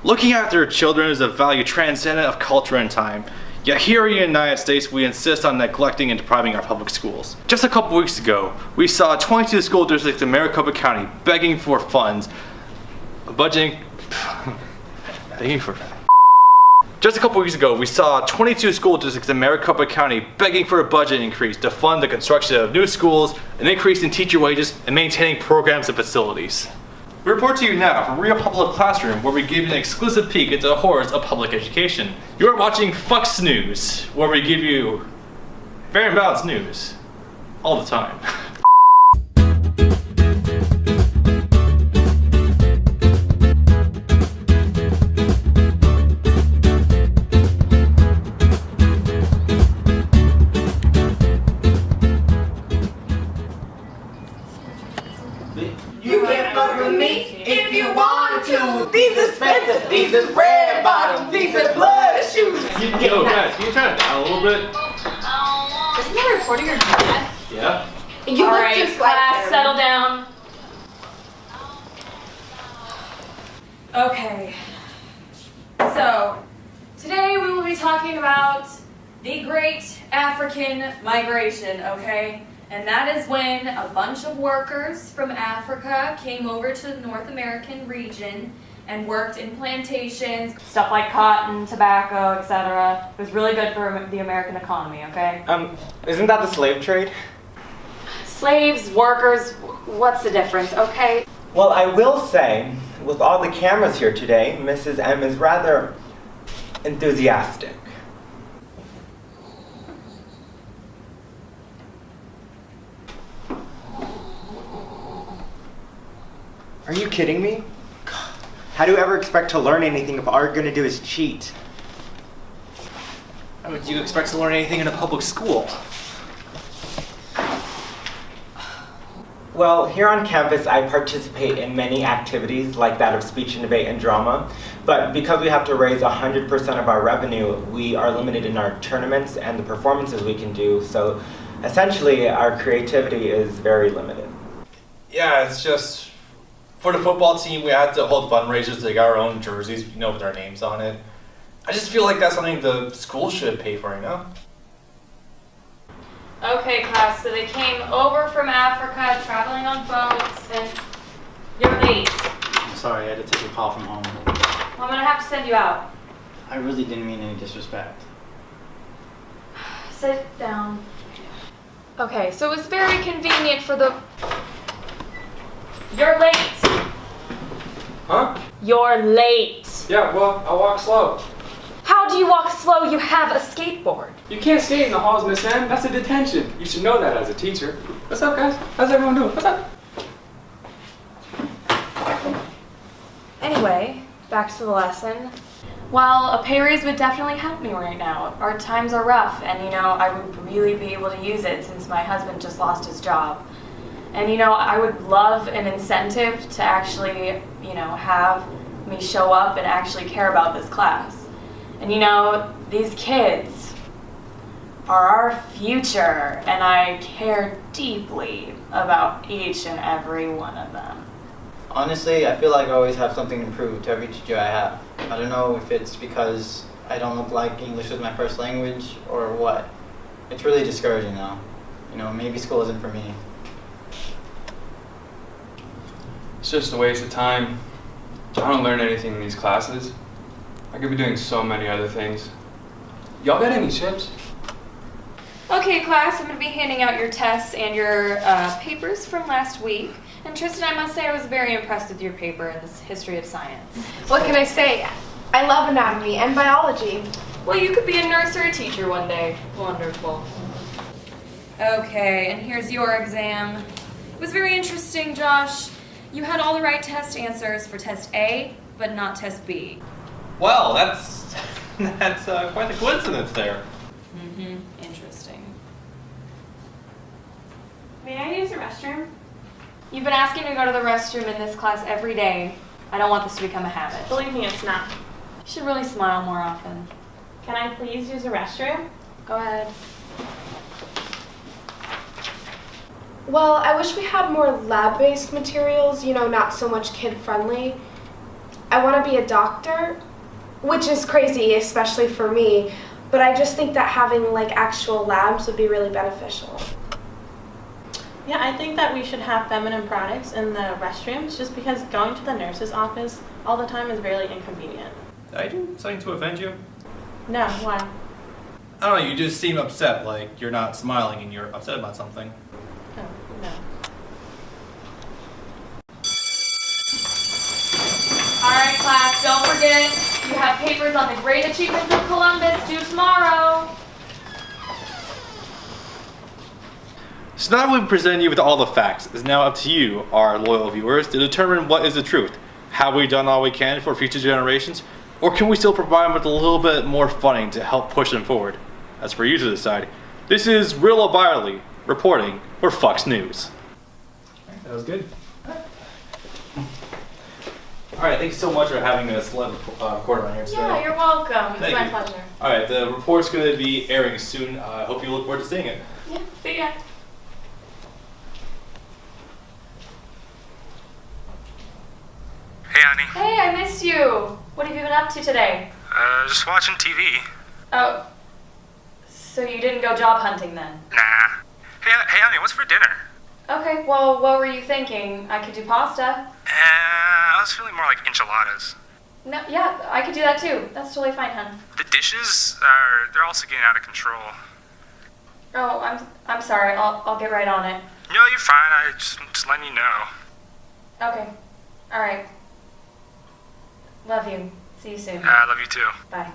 Looking after children is a value transcendent of culture and time. Yet here in the United States, we insist on neglecting and depriving our public schools. Just a couple weeks ago, we saw 22 school districts in Maricopa County begging for funds, Just a couple weeks ago, we saw 22 school districts in Maricopa County begging for a budget increase to fund the construction of new schools, an increase in teacher wages, and maintaining programs and facilities. We report to you now from Real Public Classroom, where we give you an exclusive peek into the horrors of public education. You are watching Fox News, where we give you fair and balanced news all the time. You can fuck with me if you want to. These are Spencer, these are red bottoms, these are blood shoes. Yo guys, can you turn it down a little bit? Isn't that recording your dad? Yeah. You All look right, just like class, them. settle down. Okay. So, today we will be talking about the Great African Migration, okay? And that is when a bunch of workers from Africa came over to the North American region and worked in plantations, stuff like cotton, tobacco, etc. It was really good for the American economy, okay? Isn't that the slave trade? Slaves, workers, what's the difference, okay? Well, I will say, with all the cameras here today, Mrs. M is rather enthusiastic. Are you kidding me? How do you ever expect to learn anything if all you're gonna do is cheat? How would you expect to learn anything in a public school? Well, here on campus, I participate in many activities like that of speech and debate and drama, but because we have to raise 100% of our revenue, we are limited in our tournaments and the performances we can do, so essentially our creativity is very limited. Yeah, it's just, for the football team, we had to hold fundraisers to get our own jerseys, you know, with our names on it. I just feel like that's something the school should pay for, you know? Okay, class, so they came over from Africa, traveling on boats, and you're late. I'm sorry, I had to take a call from home. Well, I'm gonna have to send you out. I really didn't mean any disrespect. Sit down. Okay, so it was very convenient for the... You're late. Huh? You're late. Yeah, well, I walk slow. How do you walk slow? You have a skateboard. You can't skate in the halls, Miss M. That's a detention. You should know that as a teacher. What's up, guys? How's everyone doing? What's up? Anyway, back to the lesson. Well, a pay raise would definitely help me right now. Our times are rough, and you know, I would really be able to use it since my husband just lost his job. And you know, I would love an incentive to actually, you know, have me show up and actually care about this class. And you know, these kids are our future, and I care deeply about each and every one of them. Honestly, I feel like I always have something to prove to every teacher I have. I don't know if it's because I don't look like English is my first language or what. It's really discouraging though. You know, maybe school isn't for me. It's just a waste of time. I don't learn anything in these classes. I could be doing so many other things. Y'all got any chips? Okay, class, I'm going to be handing out your tests and your papers from last week. And Tristan, I must say I was very impressed with your paper in this history of science. What can I say? I love anatomy and biology. Well, you could be a nurse or a teacher one day. Wonderful. Okay, and here's your exam. It was very interesting, Josh. You had all the right test answers for test A, but not test B. Well, that's quite a coincidence there. Mm-hmm. Interesting. May I use the restroom? You've been asking to go to the restroom in this class every day. I don't want this to become a habit. Believe me, it's not. You should really smile more often. Can I please use the restroom? Go ahead. Well, I wish we had more lab-based materials, you know, not so much kid-friendly. I want to be a doctor, which is crazy, especially for me, but I just think that having like actual labs would be really beneficial. Yeah, I think that we should have feminine products in the restrooms just because going to the nurse's office all the time is really inconvenient. Did I do something to offend you? No, why? I don't know, you just seem upset, like you're not smiling and you're upset about something. Oh, no. Alright class, don't forget, you have papers on the great achievements of Columbus due tomorrow. So now we've presented you with all the facts. It's now up to you, our loyal viewers, to determine what is the truth. Have we done all we can for future generations? Or can we still provide them with a little bit more funding to help push them forward? That's for you to decide. This is Rilla Byerly reporting for Fox News. That was good. Alright, thanks so much for having us recorder on here today. Yeah, you're welcome. It's Thank my you. pleasure. Alright, the report's going to be airing soon. I hope you look forward to seeing it. Yeah, see ya. Hey, honey. Hey, I missed you. What have you been up to today? Just watching TV. Oh, so you didn't go job hunting then? Nah. Hey, honey, what's for dinner? Okay, well, what were you thinking? I could do pasta. I was feeling more like enchiladas. No, yeah, I could do that too. That's totally fine, hun. The dishes they're also getting out of control. Oh, I'm sorry. I'll get right on it. No, you're fine. I just letting you know. Okay. All right. Love you. See you soon. I love you too. Bye.